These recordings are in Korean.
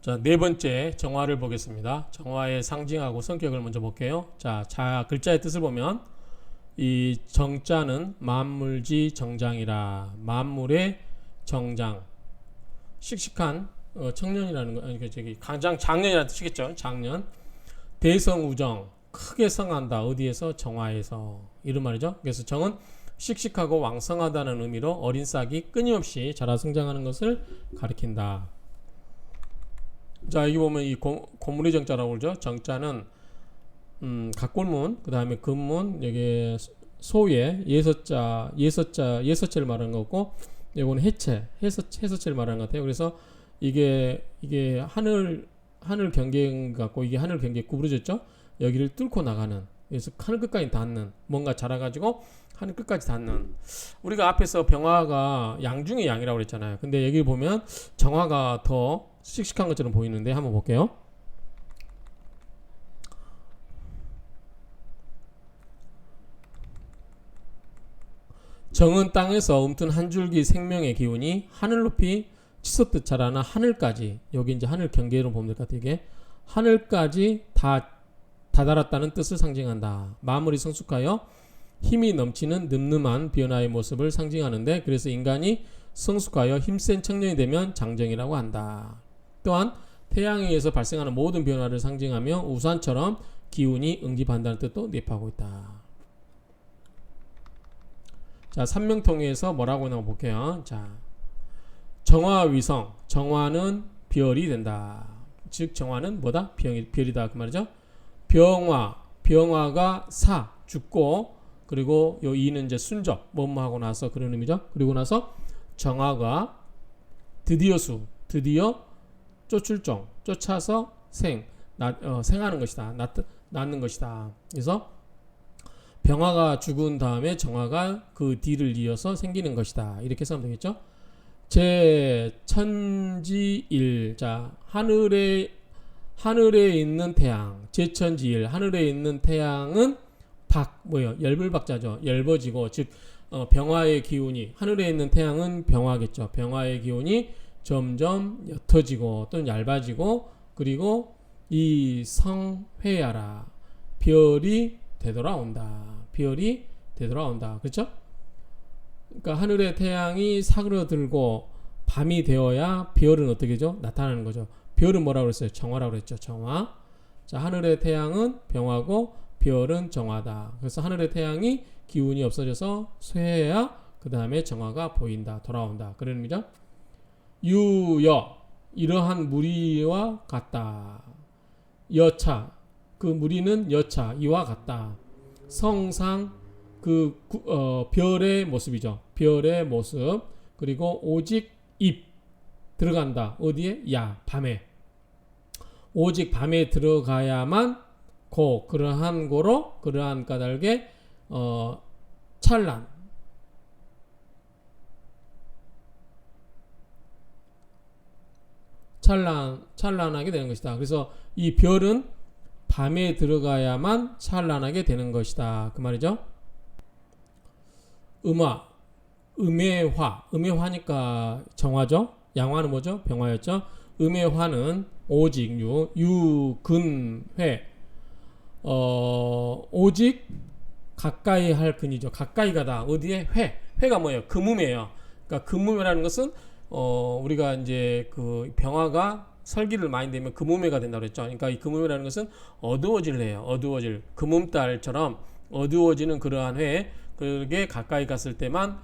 자, 네 번째 정화를 보겠습니다. 정화의 상징하고 성격을 먼저 볼게요. 자, 글자의 뜻을 보면 이 정자는 만물지 정장이라, 만물의 정장, 씩씩한 청년이라는 거, 아니 저기 가장 장년이라는 뜻이겠죠. 장년. 대성우정, 크게 성한다. 어디에서? 정화에서. 이런 말이죠. 그래서 정은 씩씩하고 왕성하다는 의미로 어린 싹이 끊임없이 자라 성장하는 것을 가리킨다. 자, 여기 보면 이 고물의 정자라고 그러죠. 정자는 각골문, 그 다음에 근문, 여기 소예, 예서체를 말하는 거고, 이거는 해서체를 말하는 것 같아요. 그래서 이게 하늘 경계 같고, 이게 하늘 경계 구부러졌죠. 여기를 뚫고 나가는, 그래서 하늘 끝까지 닿는, 뭔가 자라가지고 하늘 끝까지 닿는. 우리가 앞에서 병화가 양 중에 양이라고 그랬잖아요. 근데 여기 보면 정화가 더 씩씩한 것처럼 보이는데 한번 볼게요. 정은 땅에서 움튼 한 줄기 생명의 기운이 하늘 높이 치솟듯 자라나 하늘까지, 여기 이제 하늘 경계로 보면 될 것 같아요. 이게 하늘까지 다 다다랐다는 뜻을 상징한다. 마무리 성숙하여 힘이 넘치는 늠름한 변화의 모습을 상징하는데, 그래서 인간이 성숙하여 힘센 청년이 되면 장정이라고 한다. 또한 태양에 의해서 발생하는 모든 변화를 상징하며 우산처럼 기운이 응집한다는 뜻도 내포하고 있다. 자, 삼명통에서 뭐라고 나와 볼게요. 자, 정화위성, 정화는 별이 된다. 즉 정화는 뭐다? 별이다 그 말이죠. 병화가 죽고, 그리고 요 이는 이제 순접, 뭐하고 나서 그런 의미죠. 그리고 나서 정화가 드디어 쫓아서 생하는 것이다. 낳는 것이다. 그래서 병화가 죽은 다음에 정화가 그 뒤를 이어서 생기는 것이다. 이렇게 쓰면 되겠죠. 제천지일. 자, 하늘에 있는 태양, 제천지일, 하늘에 있는 태양은 열불박자죠. 엷어지고, 즉 병화의 기운이, 하늘에 있는 태양은 병화겠죠. 병화의 기운이 점점 옅어지고 또는 얇아지고, 그리고 이 성회야라, 별이 되돌아온다. 그렇죠? 그러니까 하늘의 태양이 사그러들고 밤이 되어야 별은 어떻게 죠? 나타나는 거죠. 별은 뭐라고 그랬어요? 정화라고 그랬죠. 정화. 자, 하늘의 태양은 병화고 별은 정화다. 그래서 하늘의 태양이 기운이 없어져서 쇠해야 그 다음에 정화가 보인다. 돌아온다. 그런 의미죠. 유여, 이러한 무리와 같다. 여차, 그 무리는 여차, 이와 같다. 성상, 별의 모습이죠. 별의 모습. 그리고 오직 입, 들어간다. 어디에? 밤에. 오직 밤에 들어가야만 그러한 까닭에 찬란하게 되는 것이다. 그래서 이 별은 밤에 들어가야만 찬란하게 되는 것이다. 그 말이죠. 음해화니까 정화죠. 양화는 뭐죠? 병화였죠. 음해화는 오직 유근회, 오직 가까이 할 근이죠. 가까이 가다. 어디에? 회가 뭐예요? 금음이에요. 그러니까 금음이라는 것은 우리가 이제 그 병화가 설기를 많이 되면 금음해가 된다고 그랬죠. 그러니까 이 금음이라는 것은 어두워질 금음달처럼 어두워지는 그러한 회, 그게 가까이 갔을 때만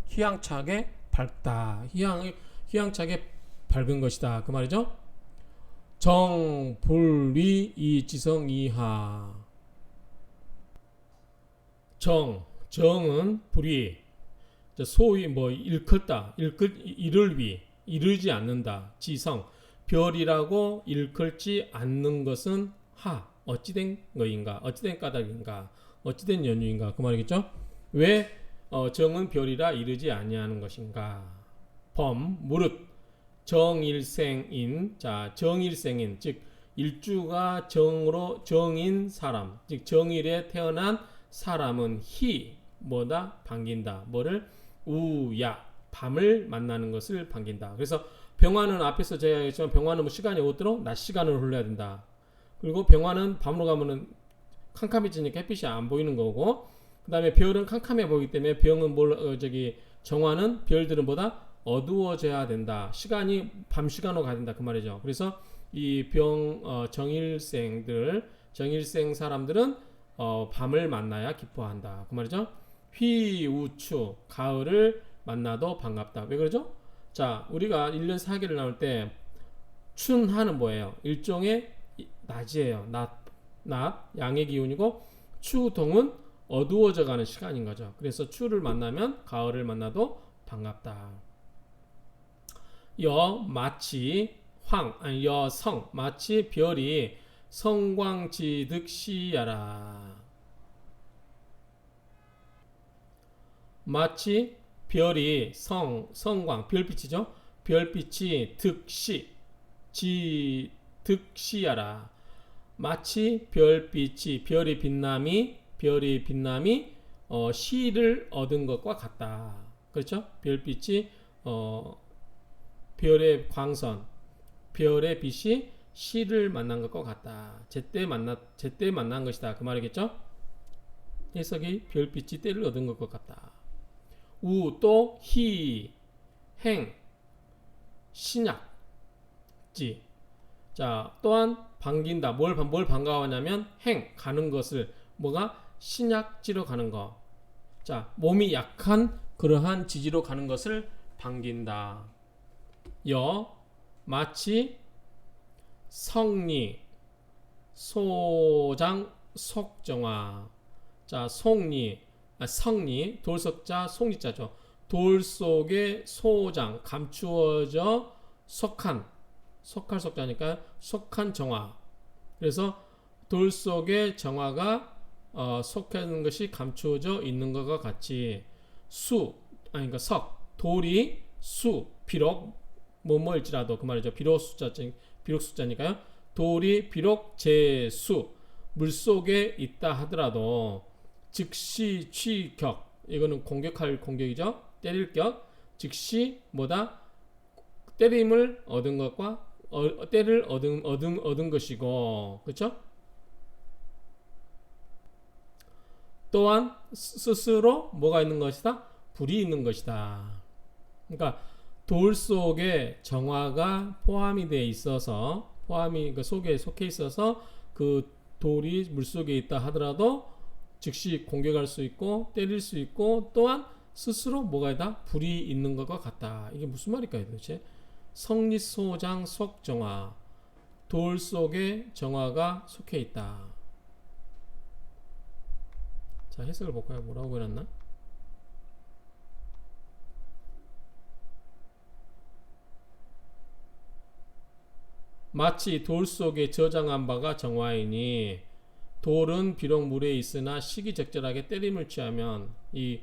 희망차게 밝다. 희망차게 밝은 것이다. 그 말이죠. 정불위 이지성이하. 정은 불위, 소위 이를 위, 이르지 않는다. 지성, 별이라고 일컬지 않는 것은 어찌된 거인가, 어찌된 까닭인가, 어찌된 연유인가, 그 말이겠죠. 왜 정은 별이라 이르지 아니하는 것인가. 무릇 정일생인. 자, 정일생인, 즉 일주가 정인 사람, 즉 정일에 태어난 사람은 반긴다. 뭐를? 우야, 밤을 만나는 것을 반긴다. 그래서 병화는 앞에서 제가 얘기했지만 병화는 뭐 시간이 오도록 낮 시간을 흘러야 된다. 그리고 병화는 밤으로 가면은 캄캄해지니까 햇빛이 안 보이는 거고, 그 다음에 별은 캄캄해 보이기 때문에 병은 정화는 별들은 보다 어두워져야 된다. 시간이 밤 시간으로 가야 된다 그 말이죠. 그래서 이 정일생 사람들은 밤을 만나야 기뻐한다 그 말이죠. 휘우추 가을을 만나도 반갑다. 왜 그러죠? 자, 우리가 1년 4개를 나올 때 춘하는 뭐예요? 일종의 낮이에요. 낮 양의 기운이고, 추동은 어두워져 가는 시간인 거죠. 그래서 추를 만나면 가을을 만나도 반갑다. 마치 여성 마치 별이 성광지득시야라. 마치 별이 성광 별빛이죠. 별빛이 득시야라. 마치 별이 빛남이 시를 얻은 것과 같다. 그렇죠? 별빛이 별의 광선, 별의 빛이 시를 만난 것과 같다. 제때 만난 것이다. 그 말이겠죠? 해석이 별빛이 때를 얻은 것과 같다. 또 행, 신약지. 자, 또한 반긴다. 뭘 반가워하냐면 가는 것을 뭐가 신약지로 가는 거. 자, 몸이 약한 그러한 지지로 가는 것을 반긴다. 마치 성리 소장 속정화. 자, 성리 돌석자 속리자죠. 돌 속에 소장 감추어져 속할 속자니까 속한 정화. 그래서 돌 속에 정화가 속하는 것이 감추어져 있는 것과 같이 그러니까 돌이 비록 뭐일지라도 그 말이죠. 비록 숫자니까요. 돌이 비록 제수 물속에 있다 하더라도 즉시 취격, 이거는 공격할 공격이죠. 때릴 격, 즉시 뭐다? 때림을 얻은 것과 때를 얻은 것이고, 그렇죠? 또한 스스로 뭐가 있는 것이다? 불이 있는 것이다. 그러니까 돌 속에 정화가 포함이 돼 있어서, 그 속에 속해 있어서 그 돌이 물 속에 있다 하더라도 즉시 공격할 수 있고 때릴 수 있고, 또한 스스로 뭐가 있다? 불이 있는 것과 같다. 이게 무슨 말일까요 도대체? 성리소장 속정화, 돌 속에 정화가 속해 있다. 자, 해석을 볼까요? 뭐라고 해놨나? 마치 돌 속에 저장한 바가 정화이니, 돌은 비록 물에 있으나 시기적절하게 때림을 취하면 이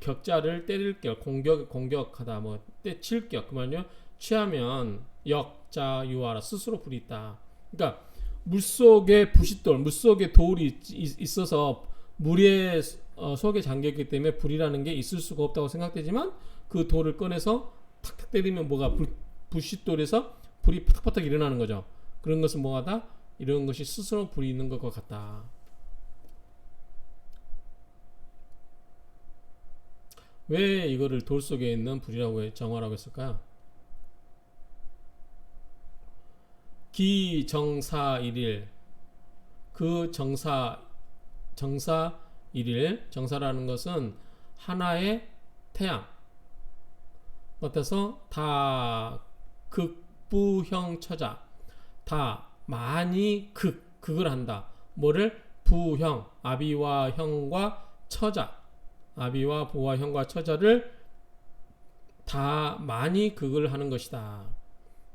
격자를 때릴 격, 공격하다, 뭐 때칠 격, 그 말이요. 취하면 역자유하라, 스스로 불이 있다. 그러니까 물속에 부싯돌, 물속에 돌이 있어서 물에 속에 잠겼기 때문에 불이라는 게 있을 수가 없다고 생각되지만, 그 돌을 꺼내서 탁탁 때리면 뭐가 부싯돌에서 불이 파닥파닥 일어나는 거죠. 그런 것은 뭐하다? 이런 것이 스스로 불이 있는 것과 같다. 왜 이거를 돌 속에 있는 불이라고 정화라고 했을까요? 기정사일일, 그 정사일일, 정사라는 것은 하나의 태양 같아서 다 극부형 처자, 다 많이 극을 한다. 뭐를? 부형, 아비와 형과 처자, 아비와 부와 형과 처자를 다 많이 극을 하는 것이다.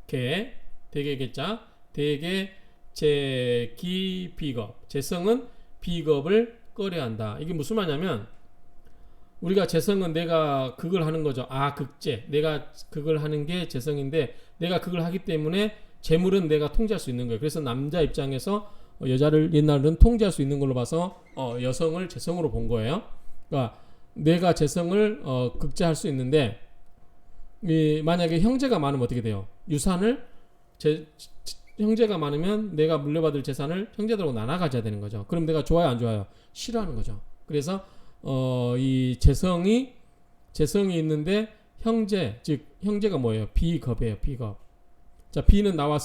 대개 개자, 대개 제기 비겁, 재성은 비겁을 꺼려한다. 이게 무슨 말이냐면, 우리가 재성은 내가 극을 하는 거죠. 극재, 내가 극을 하는 게 재성인데, 내가 극을 하기 때문에 재물은 내가 통제할 수 있는 거예요. 그래서 남자 입장에서 여자를 옛날은 통제할 수 있는 걸로 봐서 여성을 재성으로 본 거예요. 그러니까 내가 재성을 극제할 수 있는데, 만약에 형제가 많으면 어떻게 돼요? 유산을 형제가 많으면 내가 물려받을 재산을 형제들하고 나눠 가져야 되는 거죠. 그럼 내가 좋아요, 안 좋아요? 싫어하는 거죠. 그래서 이 재성이 있는데 형제, 즉 형제가 뭐예요? 비겁이에요. 비겁. 자, 비는 나와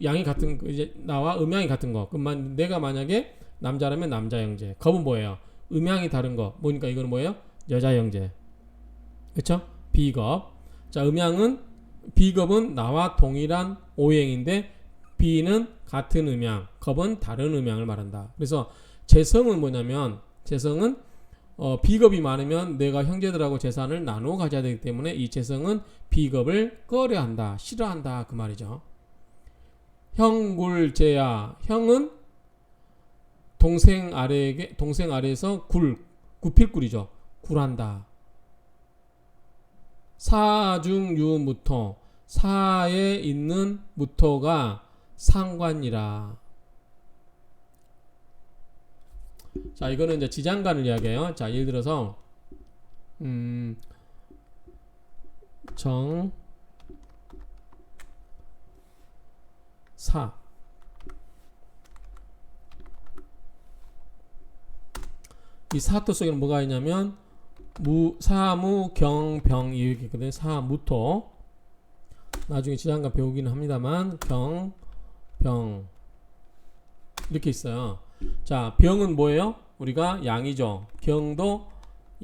양이 같은, 이제 나와 음양이 같은 거. 그럼 내가 만약에 남자라면 남자 형제. 겁은 뭐예요? 음양이 다른 거. 뭐니까 이거는 뭐예요? 여자 형제. 그렇죠? 비겁. 자, 비겁은 나와 동일한 오행인데 비는 같은 음양, 겁은 다른 음양을 말한다. 그래서 재성은 뭐냐면 재성은 비겁이 많으면 내가 형제들하고 재산을 나누어 가져야 되기 때문에 이 재성은 비겁을 꺼려한다, 싫어한다 그 말이죠. 형굴제야. 형은 동생 아래에서 구필꿀이죠. 굴한다. 사중유무토. 사에 있는 무토가 상관이라. 자, 이거는 이제 지장간을 이야기해요. 자, 예를 들어서 사. 이 사토 속에는 뭐가 있냐면 사무경병 이렇게 있거든요. 사무토. 나중에 지장간 배우기는 합니다만 병 이렇게 있어요. 자, 병은 뭐예요? 우리가 양이죠. 경도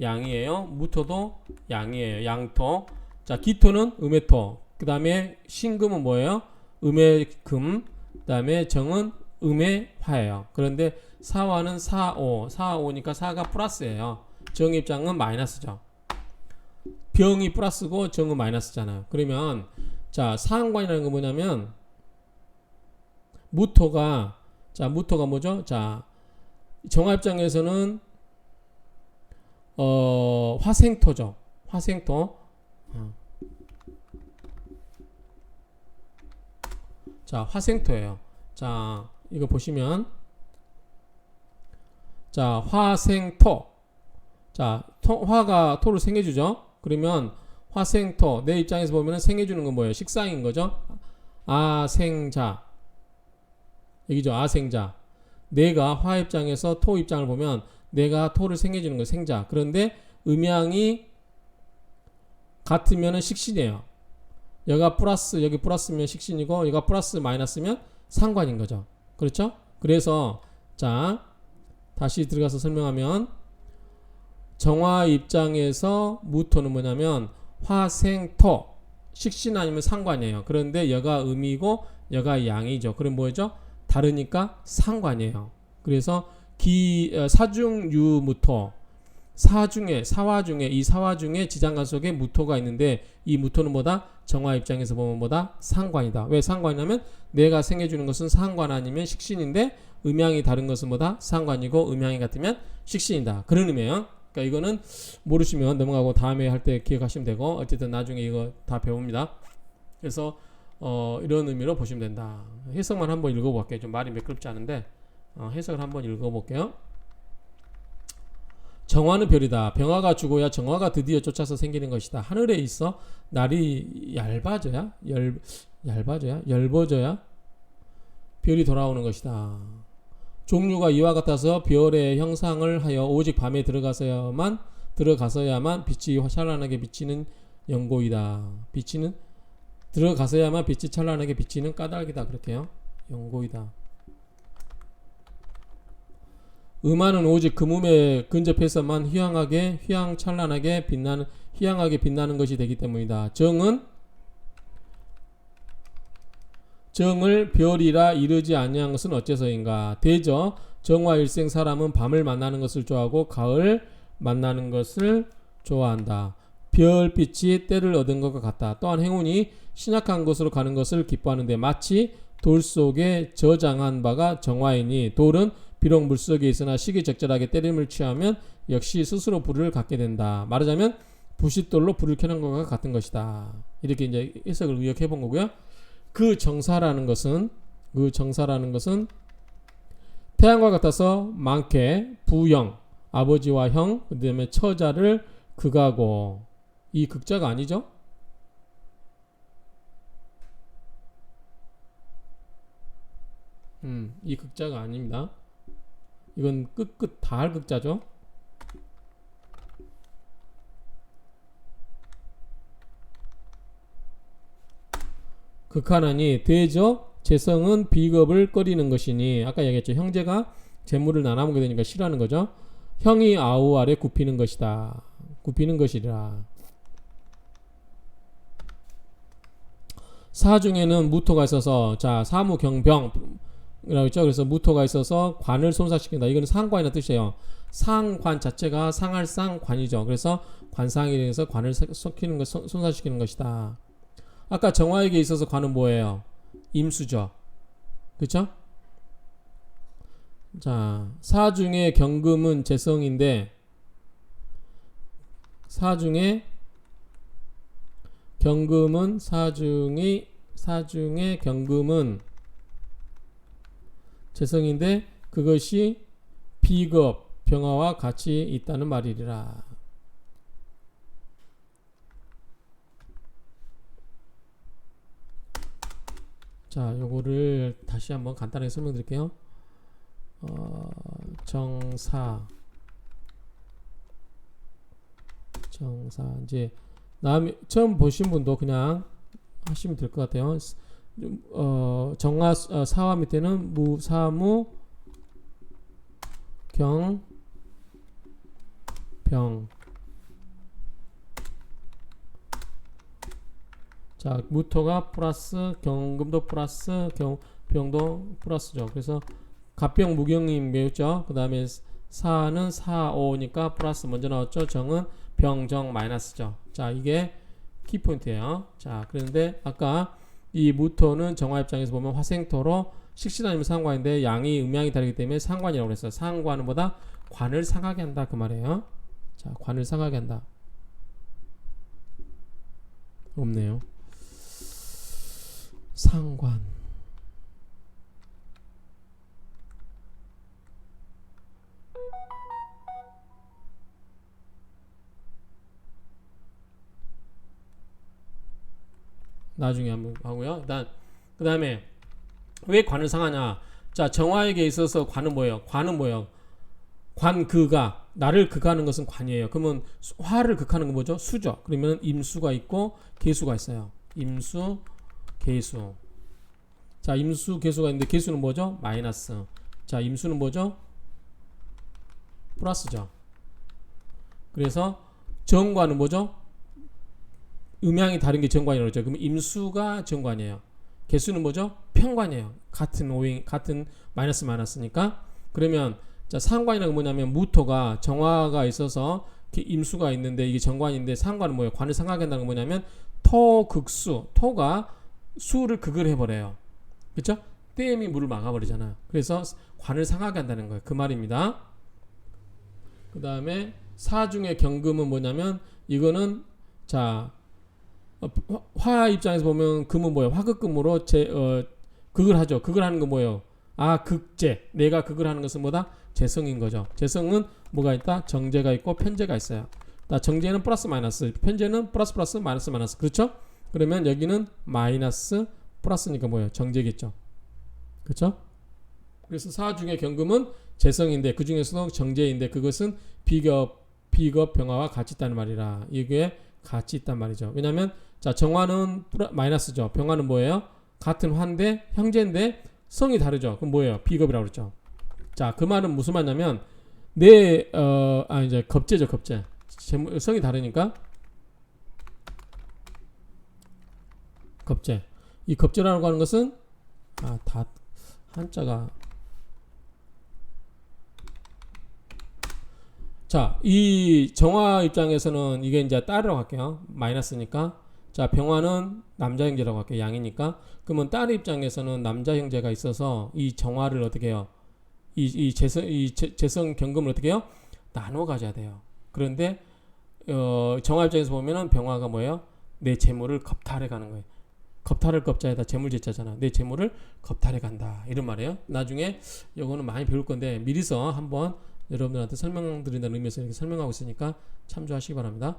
양이에요. 무토도 양이에요. 양토. 자, 기토는 음해토. 그 다음에 신금은 뭐예요? 음해금. 그 다음에 정은 음해화예요. 그런데 사화는 사오니까 사가 플러스예요. 정 입장은 마이너스죠. 병이 플러스고 정은 마이너스잖아요. 그러면 자, 상관이라는 건 뭐냐면 무토가 뭐죠? 자, 정화 입장에서는 화생토죠. 화생토. 자, 화생토예요. 자, 이거 보시면 자, 화생토. 자, 화가 토를 생해주죠. 그러면 화생토. 내 입장에서 보면 생해주는 건 뭐예요? 식상인 거죠. 아생자. 여기죠. 아생자. 내가 화 입장에서 토 입장을 보면 내가 토를 생해주는 거 생자. 그런데 음양이 같으면 식신이에요. 여기가 플러스, 여기 플러스면 식신이고 여기가 플러스 마이너스면 상관인 거죠. 그렇죠? 그래서 자, 다시 들어가서 설명하면 정화 입장에서 무토는 뭐냐면 화생토. 식신 아니면 상관이에요. 그런데 여가 음이고 여가 양이죠. 그럼 뭐죠? 다르니까 상관이에요. 그래서 사중유무토. 사화 중에 이 사화 중에 지장간 속에 무토가 있는데 이 무토는 뭐다? 정화 입장에서 보면 뭐다? 상관이다. 왜 상관이냐면 내가 생해주는 것은 상관 아니면 식신인데 음양이 다른 것은 뭐다? 상관이고 음양이 같으면 식신이다. 그런 의미예요. 그러니까 이거는 모르시면 넘어가고 다음에 할 때 기억하시면 되고 어쨌든 나중에 이거 다 배웁니다. 그래서 이런 의미로 보시면 된다. 해석만 한번 읽어볼게요. 좀 말이 매끄럽지 않은데 해석을 한번 읽어볼게요. 정화는 별이다. 병화가 죽어야 정화가 드디어 쫓아서 생기는 것이다. 하늘에 있어 날이 얇아져야 별이 돌아오는 것이다. 종류가 이와 같아서 별의 형상을 하여 오직 밤에 들어가서야만 빛이 찬란하게 비치는 연고이다. 들어가서야만 빛이 찬란하게 비치는 까닭이다. 그렇게요. 연고이다. 음화는 오직 금음에 근접해서만 희양찬란하게 빛나는 것이 되기 때문이다. 정을 별이라 이르지 아니한 것은 어째서인가? 대저 정화일생 사람은 밤을 만나는 것을 좋아하고 가을 만나는 것을 좋아한다. 별빛이 때를 얻은 것과 같다. 또한 행운이 신약한 곳으로 가는 것을 기뻐하는데 마치 돌 속에 저장한 바가 정화이니 돌은 비록 물속에 있으나 시기적절하게 때림을 취하면 역시 스스로 불을 갖게 된다. 말하자면 부싯돌로 불을 켜는 것과 같은 것이다. 이렇게 이제 해석을 의역해 본 거고요. 그 정사라는 것은 태양과 같아서 많게 부영, 아버지와 형, 그 다음에 처자를 극하고 이 극자가 아니죠? 이 극자가 아닙니다. 이건 끝끝 다할 극자죠. 극하나니 대저 재성은 비겁을 꺼리는 것이니, 아까 얘기했죠. 형제가 재물을 나눠먹게 되니까 싫어하는 거죠. 형이 아우 아래 굽히는 것이다. 굽히는 것이라. 사 중에는 무토가 있어서, 자, 사무경병이라고 했죠. 그래서 무토가 있어서 관을 손상시킨다. 이거는 상관이라는 뜻이에요. 상관 자체가 상할상관이죠. 그래서 관상에 대해서 관을 손상시키는 것이다. 아까 정화에게 있어서 관은 뭐예요? 임수죠. 그쵸? 자, 사 중에 경금은 재성인데, 사 중에 경금은 사중의 경금은 재성인데 그것이 비겁 병화와 같이 있다는 말이리라. 자, 요거를 다시 한번 간단하게 설명드릴게요. 정사 이제 처음 보신 분도 그냥 하시면 될 것 같아요. 정화 사화 밑에는 무사무 경 병. 자, 무토가 플러스 경금도 플러스 병도 플러스죠. 그래서 갑병 무경님 배웠죠. 그 다음에 사는 사오니까 플러스 먼저 나왔죠. 정은 병정 마이너스죠. 자, 이게 키포인트예요. 자, 그런데 아까 이 무토는 정화 입장에서 보면 화생토로 식신 아니면 상관인데 양이 음양이 다르기 때문에 상관이라고 그랬어요. 상관은 보다 관을 상하게 한다 그 말이에요. 자, 관을 상하게 한다. 없네요. 상관. 나중에 한번 하고요. 그 다음에 왜 관을 상하냐? 자, 정화에게 있어서 관은 뭐예요? 관그가 나를 극하는 것은 관이에요. 그러면 화를 극하는 건 뭐죠? 수죠. 그러면 임수가 있고 계수가 있어요. 임수, 계수. 자, 임수, 계수가 있는데 계수는 뭐죠? 마이너스. 자, 임수는 뭐죠? 플러스죠. 그래서 정관은 뭐죠? 음양이 다른 게 정관이라고 그러죠. 그럼 임수가 정관이에요. 개수는 뭐죠? 편관이에요. 같은 마이너스니까. 그러면 자, 상관이라는 건 뭐냐면 무토가 정화가 있어서 임수가 있는데 이게 정관인데 상관은 뭐예요? 관을 상하게 한다는 건 뭐냐면 토극수. 토가 수를 극을 해버려요. 그렇죠? 댐이 물을 막아버리잖아. 그래서 관을 상하게 한다는 거예요. 그 말입니다. 그 다음에 사중의 경금은 뭐냐면 이거는 자, 화 입장에서 보면 금은 뭐예요? 화극금으로 극을 하죠. 극을 하는 건 뭐예요? 극재. 내가 극을 하는 것은 뭐다? 재성인 거죠. 재성은 뭐가 있다? 정제가 있고 편제가 있어요. 정제는 플러스 마이너스, 편제는 플러스 플러스 마이너스 마이너스. 그렇죠? 그러면 여기는 마이너스 플러스니까 뭐예요? 정제겠죠. 그렇죠? 그래서 사중의 경금은 재성인데 그 중에서도 정제인데 그것은 비겁 병화와 같이 있다는 말이라. 이게 같이 있단 말이죠. 왜냐하면 자, 정화는 마이너스죠. 병화는 뭐예요? 같은 화인데 형제인데 성이 다르죠. 그럼 뭐예요? 비겁이라고 그랬죠. 자, 그 말은 무슨 말이냐면 이제 겁제죠. 겁제. 성이 다르니까 겁제. 이 겁제라고 하는 것은 다 한자가 자, 이 정화 입장에서는 이게 이제 딸이라고 할게요. 마이너스니까. 자, 병화는 남자 형제라고 할게요. 양이니까. 그러면 딸 입장에서는 남자 형제가 있어서 이 정화를 어떻게 해요? 이 재성 경금을 어떻게 해요? 나눠 가져야 돼요. 그런데 정화 입장에서 보면은 병화가 뭐예요? 내 재물을 겁탈해 가는 거예요. 겁탈을 겁자에다 재물제자잖아. 내 재물을 겁탈해 간다. 이런 말이에요. 나중에 이거는 많이 배울 건데 미리서 한번 여러분들한테 설명드린다는 의미에서 이렇게 설명하고 있으니까 참조하시기 바랍니다.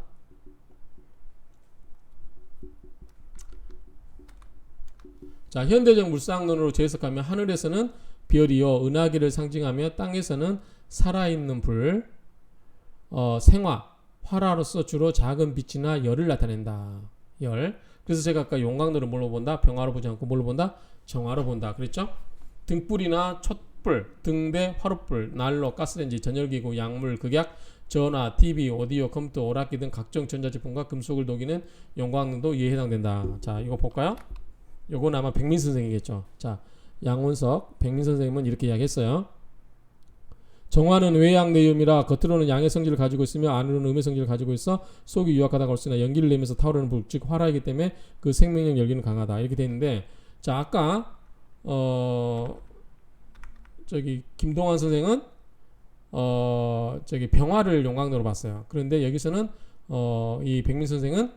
자, 현대적 물상론으로 재해석하면 하늘에서는 별이요 은하계를 상징하며 땅에서는 살아있는 불, 생화, 화라로서 주로 작은 빛이나 열을 나타낸다. 열. 그래서 제가 아까 용광로를 뭘로 본다? 병화로 보지 않고 뭘로 본다? 정화로 본다. 그랬죠? 등불이나 촛불, 등대, 화롯불, 난로, 가스레인지, 전열기구, 약물, 극약, 전화, TV, 오디오, 컴퓨터, 오락기 등 각종 전자제품과 금속을 녹이는 용광로도 이에 해당된다. 자, 이거 볼까요? 요건 아마 백민 선생이겠죠. 자, 양원석, 백민 선생님은 이렇게 이야기했어요. 정화는 외양 내염이라 겉으로는 양의 성질을 가지고 있으며 안으로는 음의 성질을 가지고 있어 속이 유약하다고 할 수 있으나 연기를 내면서 타오르는 불, 즉 화라이기 때문에 그 생명력 열기는 강하다. 이렇게 돼 있는데, 자, 아까 저기 김동환 선생은 저기 병화를 용광로로 봤어요. 그런데 여기서는 이 백민 선생은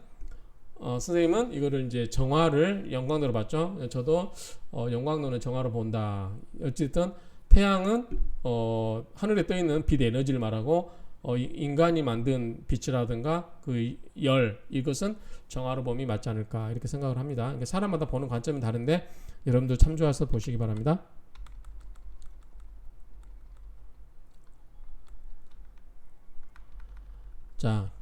선생님은 이거를 이제 정화를 영광로로 봤죠. 저도 영광로는 정화로 본다. 어쨌든 태양은 하늘에 떠 있는 빛 에너지를 말하고 인간이 만든 빛이라든가 그 열, 이것은 정화로 봄이 맞지 않을까 이렇게 생각을 합니다. 그러니까 사람마다 보는 관점이 다른데 여러분들 참조해서 보시기 바랍니다. 자,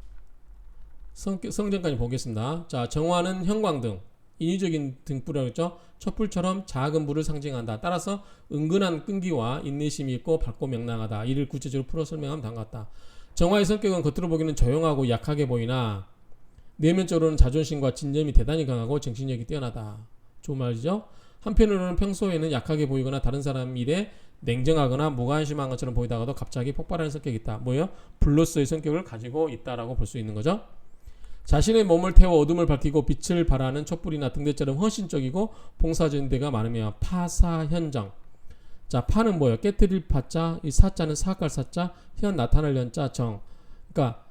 성전까지 보겠습니다. 자, 정화는 형광등, 인위적인 등불이라고 했죠. 촛불처럼 작은 불을 상징한다. 따라서 은근한 끈기와 인내심이 있고 밝고 명랑하다. 이를 구체적으로 풀어 설명하면 다음과 같다. 정화의 성격은 겉으로 보기는 조용하고 약하게 보이나 내면적으로는 자존심과 진념이 대단히 강하고 정신력이 뛰어나다. 좋은 말이죠. 한편으로는 평소에는 약하게 보이거나 다른 사람 일에 냉정하거나 무관심한 것처럼 보이다가도 갑자기 폭발하는 성격이 있다. 뭐예요? 불로서의 성격을 가지고 있다라고 볼 수 있는 거죠. 자신의 몸을 태워 어둠을 밝히고 빛을 발하는 촛불이나 등대처럼 헌신적이고 봉사적인 데가 많으며 파사현정. 자, 파는 뭐예요? 깨뜨릴 파자, 이 사자는 사악할 사자, 현 나타낼 현자, 정. 그러니까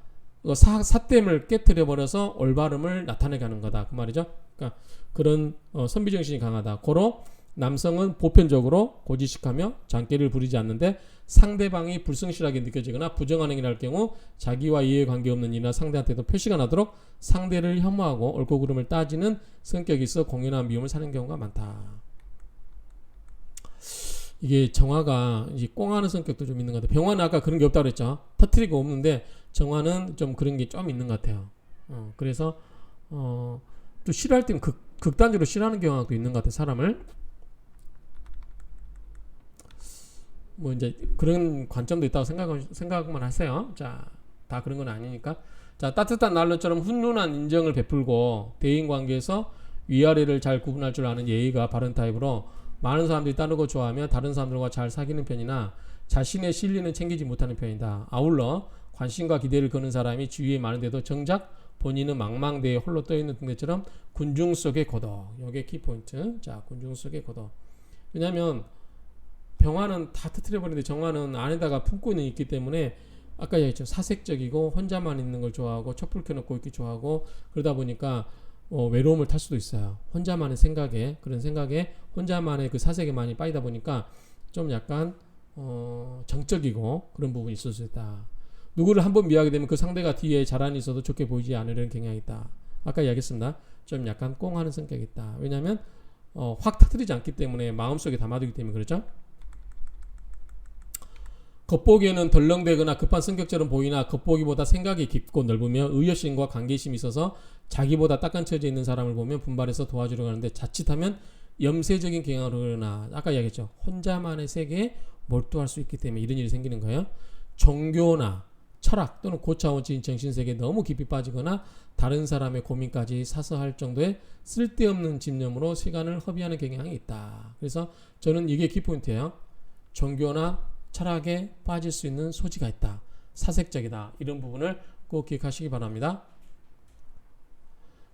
사땜을 깨뜨려 버려서 올바름을 나타내게 하는 거다. 그 말이죠. 그러니까 그런 선비정신이 강하다. 고로 남성은 보편적으로 고지식하며 장기를 부리지 않는데 상대방이 불성실하게 느껴지거나 부정한 행위를 할 경우 자기와 이해관계 없는 이나 상대한테도 표시가 나도록 상대를 혐오하고 옳고 그름을 따지는 성격이 있어 공연한 미움을 사는 경우가 많다. 이게 정화가 이제 꽁하는 성격도 좀 있는 것 같아요. 병화는 아까 그런 게 없다고 그랬죠. 터트리고 없는데 정화는 좀 그런 게 좀 있는 것 같아요. 그래서 또 싫어할 때는 극단적으로 싫어하는 경우가 있는 것 같아요. 사람을. 뭐 이제 그런 관점도 있다고 생각만 하세요. 자, 다 그런 건 아니니까. 자, 따뜻한 난로처럼 훈훈한 인정을 베풀고 대인 관계에서 위아래를 잘 구분할 줄 아는 예의가 바른 타입으로 많은 사람들이 따르고 좋아하며 다른 사람들과 잘 사귀는 편이나 자신의 실리는 챙기지 못하는 편이다. 아울러 관심과 기대를 거는 사람이 주위에 많은데도 정작 본인은 망망대해 홀로 떠있는 등대처럼 군중 속의 고독. 이게 키포인트. 자, 군중 속의 고독. 왜냐하면 병화는 다 터뜨려버리는데 정화는 안에다가 품고 있기 때문에 아까 얘기했죠. 사색적이고 혼자만 있는 걸 좋아하고 촛불 켜놓고 있기 좋아하고 그러다 보니까 외로움을 탈 수도 있어요. 혼자만의 생각에 그런 생각에 혼자만의 그 사색에 많이 빠지다 보니까 좀 약간 정적이고 그런 부분이 있을 수 있다. 누구를 한번 미워하게 되면 그 상대가 뒤에 자란이 있어도 좋게 보이지 않으려는 경향이 있다. 아까 이야기했습니다. 좀 약간 꽁하는 성격이 있다. 왜냐하면 확 터뜨리지 않기 때문에 마음속에 담아두기 때문에 그렇죠. 겉보기에는 덜렁대거나 급한 성격처럼 보이나 겉보기보다 생각이 깊고 넓으며 의여심과 관계심이 있어서 자기보다 딱간쳐져 있는 사람을 보면 분발해서 도와주려고 하는데 자칫하면 염세적인 경향으로 그러나 아까 이야기했죠. 혼자만의 세계에 몰두할 수 있기 때문에 이런 일이 생기는 거예요. 종교나 철학 또는 고차원적인 정신세계에 너무 깊이 빠지거나 다른 사람의 고민까지 사서할 정도의 쓸데없는 집념으로 시간을 허비하는 경향이 있다. 그래서 저는 이게 키포인트예요. 종교나 철학에 빠질 수 있는 소지가 있다. 사색적이다. 이런 부분을 꼭 기억하시기 바랍니다.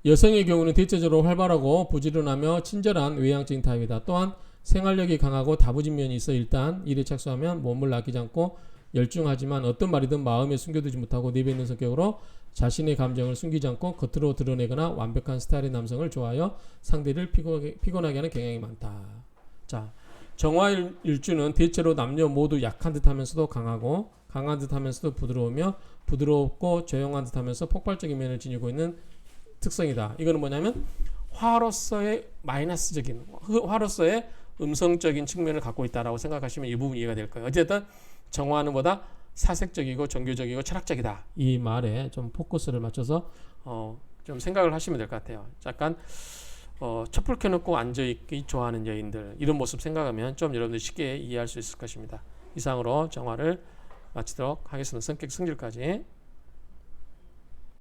여성의 경우는 대체적으로 활발하고 부지런하며 친절한 외향적인 타입이다. 또한 생활력이 강하고 다부진 면이 있어 일단 일에 착수하면 몸을 아끼지 않고 열중하지만 어떤 말이든 마음에 숨겨두지 못하고 내뱉는 성격으로 자신의 감정을 숨기지 않고 겉으로 드러내거나 완벽한 스타일의 남성을 좋아하여 상대를 피곤하게 하는 경향이 많다. 자, 정화일주는 대체로 남녀 모두 약한 듯하면서도 강하고 강한 듯하면서도 부드러우며 부드럽고 조용한 듯하면서 폭발적인 면을 지니고 있는 특성이다. 이거는 뭐냐면 화로서의 마이너스적인 화로서의 음성적인 측면을 갖고 있다라고 생각하시면 이 부분 이해가 될 거예요. 어쨌든 정화는 보다 사색적이고 종교적이고 철학적이다. 이 말에 좀 포커스를 맞춰서 좀 생각을 하시면 될 것 같아요. 약간 촛불 켜놓고 앉아있기 좋아하는 여인들 이런 모습 생각하면 좀 여러분들 쉽게 이해할 수 있을 것입니다. 이상으로 정화를 마치도록 하겠습니다. 성격 승질까지.